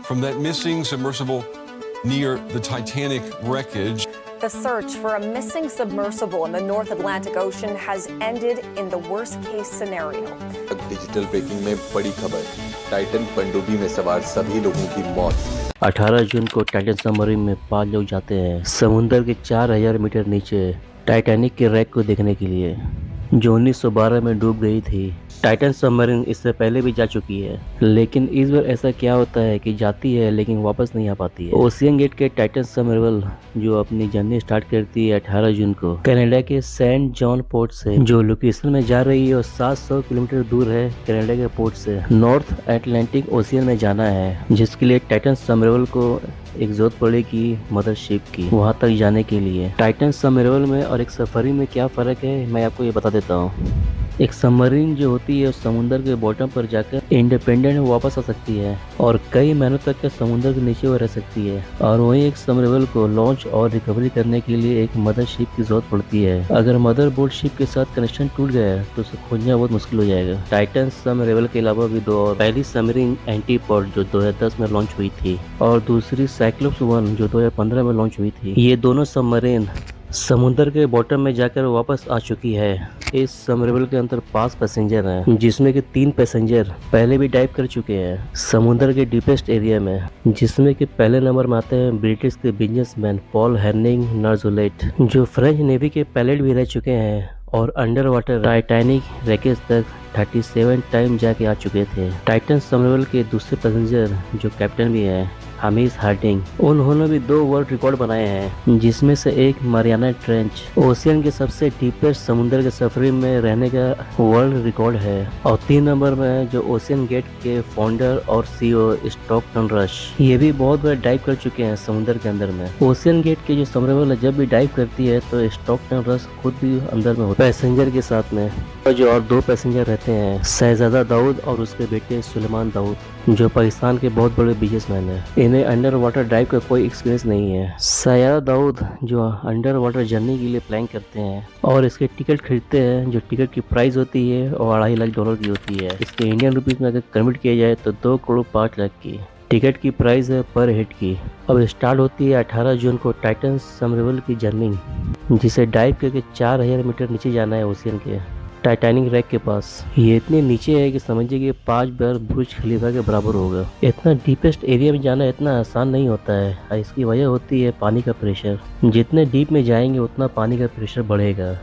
from that missing submersible near the Titanic wreckage. The search for a missing submersible in the North Atlantic Ocean has ended in the worst-case scenario. Digital breaking में बड़ी खबर, Titan पनडुब्बी में सवार सभी लोगों की मौत। 18 जून को टाइटन सबमरीन में 5 लोग जाते हैं समुद्र के 4000 मीटर नीचे टाइटैनिक के रैक को देखने के लिए, जो 1912 में डूब गई थी। टाइटन सबमरीन इससे पहले भी जा चुकी है, लेकिन इस बार ऐसा क्या होता है कि जाती है लेकिन वापस नहीं आ पाती है। ओशियन गेट के टाइटन सबमर्सिबल जो अपनी जर्नी स्टार्ट करती है 18 जून को कनाडा के सेंट जॉन पोर्ट से, जो लोकेशन में जा रही है और 700 किलोमीटर दूर है कनाडा के पोर्ट से। नॉर्थ अटलांटिक ओशियन में जाना है, जिसके लिए टाइटन सबमर्सिबल को एक जरूरत पड़ेगी मदरशिप की वहां तक जाने के लिए। टाइटन सबमर्सिबल में और एक सबमरीन में क्या फ़र्क है मैं आपको ये बता देता हूँ। एक सबमरीन जो होती है समुद्र के बॉटम पर जाकर इंडिपेंडेंट वापस आ सकती है और कई महीनों तक के समुद्र के नीचे वो रह सकती है, और वहीं एक सबमर्सिबल को लॉन्च और रिकवरी करने के लिए एक मदरशिप की जरूरत पड़ती है। अगर मदरबोर्ड शिप के साथ कनेक्शन टूट गया तो उसे खोजना बहुत मुश्किल हो जाएगा। टाइटन सबमर्सिबल के अलावा भी दो और, पहली सबमरीन एंटीपोड जो 2010 में लॉन्च हुई थी और दूसरी साइक्लोप्स 1 जो 2015 में लॉन्च हुई थी। ये दोनों सबमरीन समुद्र के बॉटम में जाकर वापस आ चुकी है। इस सबमर्सिबल के अंदर 5 पैसेंजर हैं, जिसमें कि 3 पैसेंजर पहले भी डाइव कर चुके हैं समुद्र के डीपेस्ट एरिया में, जिसमें कि पहले नंबर में आते हैं ब्रिटिश के बिजनेसमैन पॉल हेर्निंग नर्जुलेट, जो फ्रेंच नेवी के पायलट भी रह चुके हैं और अंडर वाटर टाइटैनिक रैकेज तक 37 टाइम जाके आ चुके थे। टाइटन सबमर्सिबल के दूसरे पैसेंजर जो कैप्टन भी है हमीस हार्डिंग, उन्होंने भी 2 वर्ल्ड रिकॉर्ड बनाए हैं, जिसमें से एक मारियाना ट्रेंच ओशियन के सबसे डीपेस्ट समुद्र के सबमरीन में रहने का वर्ल्ड रिकॉर्ड है, और 3 नंबर में जो ओशियन गेट के फाउंडर और सीईओ स्टॉकटन रश, ये भी बहुत बार डाइव कर चुके हैं समुद्र के अंदर में। ओशियन गेट के जो सबमर्सिबल जब भी डाइव करती है तो स्टॉकटन रश खुद भी अंदर में होता है पैसेंजर के साथ में, जो और 2 पैसेंजर रहते हैं शहजादा दाऊद और उसके बेटे सुलेमान दाऊद, जो पाकिस्तान के बहुत बड़े बिजनेसमैन हैं। इन्हें अंडर वाटर ड्राइव का कोई एक्सपीरियंस नहीं है। शहजादा दाऊद जो अंडर वाटर जर्नी के लिए प्लान करते हैं और इसके टिकट खरीदते हैं, जो टिकट की प्राइस होती है और $2.5 लाख की होती है। इसके इंडियन रुपीज में अगर कन्वर्ट किया जाए तो 2 करोड़ 5 लाख की टिकट की प्राइस है पर हेड की। अब स्टार्ट होती है 18 जून को टाइटन सबमर्सिबल की जर्नी, जिसे डाइव करके 4000 मीटर नीचे जाना है ओशियन के टाइटैनिक रैक के पास। ये इतने नीचे है कि समझिए कि 5 बार बुर्ज खलीफा के बराबर होगा। इतना डीपेस्ट एरिया में जाना इतना आसान नहीं होता है। इसकी वजह होती है पानी का प्रेशर। जितने डीप में जाएंगे उतना पानी का प्रेशर बढ़ेगा।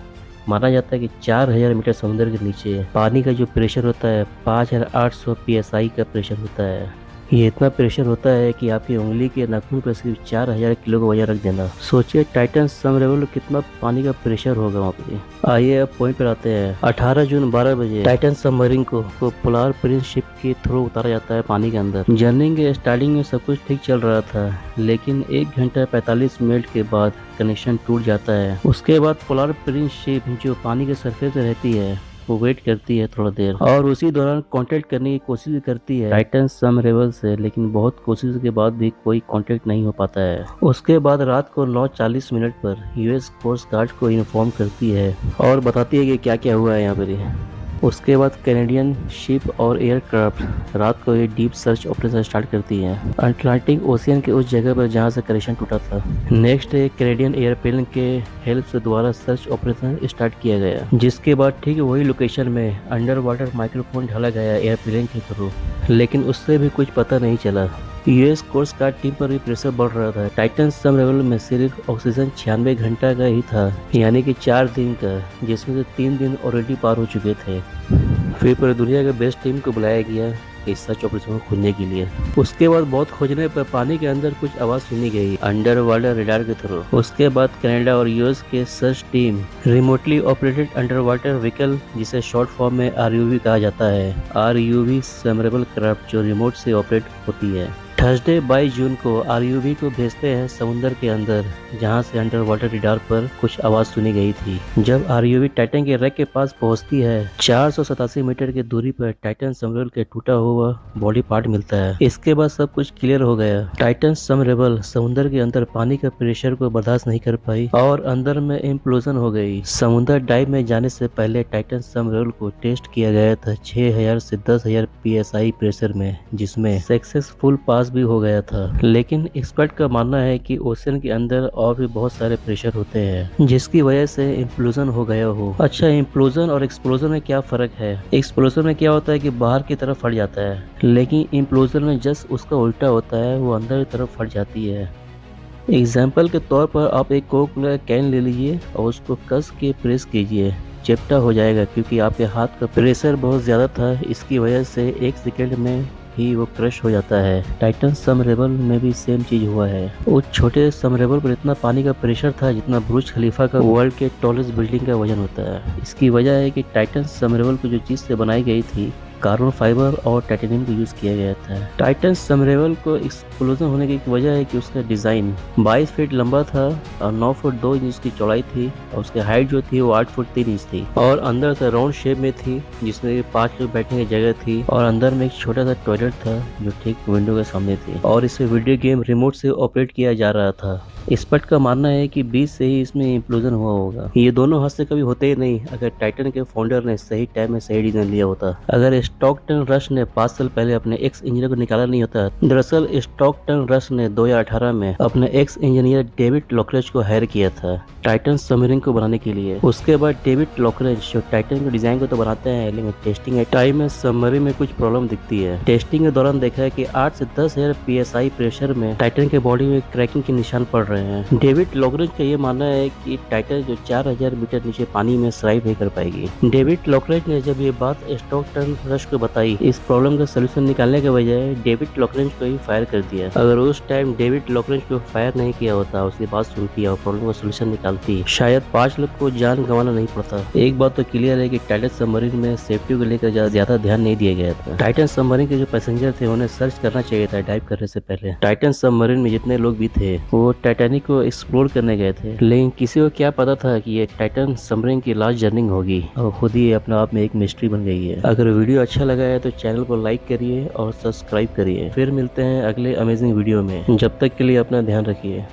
माना जाता है कि 4000 मीटर समुद्र के नीचे पानी का जो प्रेशर होता है 5800 PSI का प्रेशर होता है। ये इतना प्रेशर होता है कि आपकी उंगली के नाखून पर सिर्फ 4000 किलो का वजन रख देना। सोचिए टाइटन सबमर्सिबल कितना पानी का प्रेशर होगा वहाँ पे। आइए अब पॉइंट पर आते हैं। 18 जून 12 बजे टाइटन सबमरीन को पोलार प्रिंस शिप के थ्रू उतारा जाता है पानी के अंदर। जर्नी के स्टार्टिंग में सब कुछ ठीक चल रहा था, लेकिन 1 घंटा 45 मिनट के बाद कनेक्शन टूट जाता है। उसके बाद पोलार प्रिंस शिप जो पानी के सरफेस पे रहती है वो वेट करती है थोड़ा देर, और उसी दौरान कांटेक्ट करने की कोशिश करती है टाइटन सबमर्सिबल से, लेकिन बहुत कोशिश के बाद भी कोई कांटेक्ट नहीं हो पाता है। उसके बाद रात को 9:40 पर यूएस कोस्ट गार्ड को इन्फॉर्म करती है और बताती है कि क्या क्या हुआ है यहाँ पर। उसके बाद कैनेडियन शिप और एयरक्राफ्ट रात को ये डीप सर्च ऑपरेशन स्टार्ट करती है अटलांटिक ओशियन के उस जगह पर जहां से कनेक्शन टूटा था। नेक्स्ट डे कैनेडियन एयरप्लेन के हेल्प से दोबारा सर्च ऑपरेशन स्टार्ट किया गया, जिसके बाद ठीक वही लोकेशन में अंडर वाटर माइक्रोफोन डाला गया एयरप्लेन के थ्रू, लेकिन उससे भी कुछ पता नहीं चला। यूएस कोस्ट गार्ड टीम पर भी प्रेशर बढ़ रहा था। टाइटन सबमर्सिबल में सिर्फ ऑक्सीजन 96 घंटा का ही था, यानी कि 4 दिन का, जिसमें से 3 दिन ऑलरेडी पार हो चुके थे। फिर पूरी दुनिया के बेस्ट टीम को बुलाया गया इस सर्च ऑपरेशन को खोजने के लिए। उसके बाद बहुत खोजने पर पानी के अंदर कुछ आवाज सुनी गई अंडर वाटर रडार के थ्रू। उसके बाद कनाडा और यूएस के search team remotely operated under water vehicle, जिसे शॉर्ट फॉर्म में RUV कहा जाता है, RUV सबमर्सिबल क्राफ्ट, जो रिमोट से ऑपरेट होती है। थर्सडे 22 जून को RUV को भेजते हैं समुद्र के अंदर, जहां से अंडर वाटर रडार पर कुछ आवाज सुनी गई थी। जब RUV टाइटन के रैक के पास पहुंचती है 487 मीटर की दूरी पर टाइटन सबमर्सिबल के टूटा हुआ बॉडी पार्ट मिलता है। इसके बाद सब कुछ क्लियर हो गया। टाइटन सबमर्सिबल समुद्र के अंदर पानी का प्रेशर को बर्दाश्त नहीं कर पाई और अंदर में इम्प्लोजन हो गई। समुद्र डाइव में जाने से पहले टाइटन सबमर्सिबल को टेस्ट किया गया था 6000 से 10000 PSI प्रेशर में, जिसमें सक्सेसफुल पास ब्लास्ट भी हो गया था। लेकिन एक्सपर्ट का मानना है कि ओशन के अंदर और भी बहुत सारे प्रेशर होते हैं जिसकी वजह से इम्प्लोजन हो गया हो। अच्छा, इम्प्लोजन और एक्सप्लोजन में क्या फर्क है? एक्सप्लोजन में क्या होता है कि बाहर की तरफ फट जाता है, लेकिन इम्प्लोजन में जस्ट उसका उल्टा होता है, वो अंदर की तरफ फट जाती है। एग्जाम्पल के तौर पर आप एक कोक कैन ले लीजिए और उसको कस के प्रेस कीजिए, चपटा हो जाएगा क्योंकि आपके हाथ का प्रेशर बहुत ज़्यादा था। इसकी वजह से 1 सेकेंड में ही वो क्रश हो जाता है। टाइटन सबमर्सिबल में भी सेम चीज हुआ है। उस छोटे सबमर्सिबल पर इतना पानी का प्रेशर था जितना बुर्ज खलीफा का वर्ल्ड के टॉलेस्ट बिल्डिंग का वजन होता है। इसकी वजह है कि टाइटन सबमर्सिबल को जो चीज से बनाई गई थी, कार्बन फाइबर और टाइटेनियम को यूज किया गया था। टाइटन सबमर्सिबल को एक्सप्लोजन होने की वजह है कि उसका डिजाइन 22 फीट लंबा था और 9 फुट 2 इंच उसकी चौड़ाई थी और उसकी हाइट जो थी वो 8 फुट 3 इंच थी और अंदर से राउंड शेप में थी जिसमें 5 लोग बैठने की जगह थी और अंदर में एक छोटा सा टॉयलेट था जो ठीक विंडो के सामने थी और इसे वीडियो गेम रिमोट से ऑपरेट किया जा रहा था। एक्सपर्ट का मानना है कि बीच से ही इसमें इम्प्लोजन हुआ होगा। ये दोनों हाथ से कभी होते ही नहीं अगर टाइटन के फाउंडर ने सही टाइम में सही डिसीजन लिया होता। अगर स्टॉकटन रश ने 5 साल पहले अपने एक्स इंजीनियर को निकाला नहीं होता। दरअसल स्टॉकटन रश ने 2018 में अपने एक्स इंजीनियर डेविड लॉकरेज को हायर किया था टाइटन सबमरीन को बनाने के लिए। उसके बाद डेविड लॉकरेज जो टाइटन के डिजाइन को तो बनाते हैं लेकिन टेस्टिंग के टाइम में सबमरीन में कुछ प्रॉब्लम दिखती है। टेस्टिंग के दौरान देखा है कि 8 से 10,000 PSI प्रेशर में टाइटन के बॉडी में क्रैकिंग के निशान पड़ रहे हैं। डेविड लॉकरेज का ये मानना है कि टाइटन जो 4000 मीटर नीचे पानी में सर्वाइव नहीं कर पाएगी। डेविड लॉकरेज ने जब ये बात स्टॉकटन रश को बताई, इस प्रॉब्लम का सोल्यूशन निकालने के बजाय डेविड लॉकरेज को ही फायर कर दिया। अगर उस टाइम डेविड लॉकरेज को फायर नहीं किया होता, उसकी बात सुनती और प्रॉब्लम का सोल्यूशन निकालती, शायद 5 लोग को जान गंवाना नहीं पड़ता। एक बात तो क्लियर है कि टाइटन सबमरीन में सेफ्टी को लेकर ज्यादा ध्यान नहीं दिया गया था। टाइटन सबमरीन के जो पैसेंजर थे उन्हें सर्च करना चाहिए था डाइव करने से पहले। टाइटन सबमरीन में जितने लोग भी थे वो टाइटैनिक को एक्सप्लोर करने गए थे, लेकिन किसी को क्या पता था कि ये टाइटन सबमरीन की लास्ट जर्नी होगी और खुद ही अपने आप में एक मिस्ट्री बन गई है। अगर वीडियो अच्छा लगा है तो चैनल को लाइक करिए और सब्सक्राइब करिए। फिर मिलते हैं अगले अमेजिंग वीडियो में। जब तक के लिए अपना ध्यान रखिए।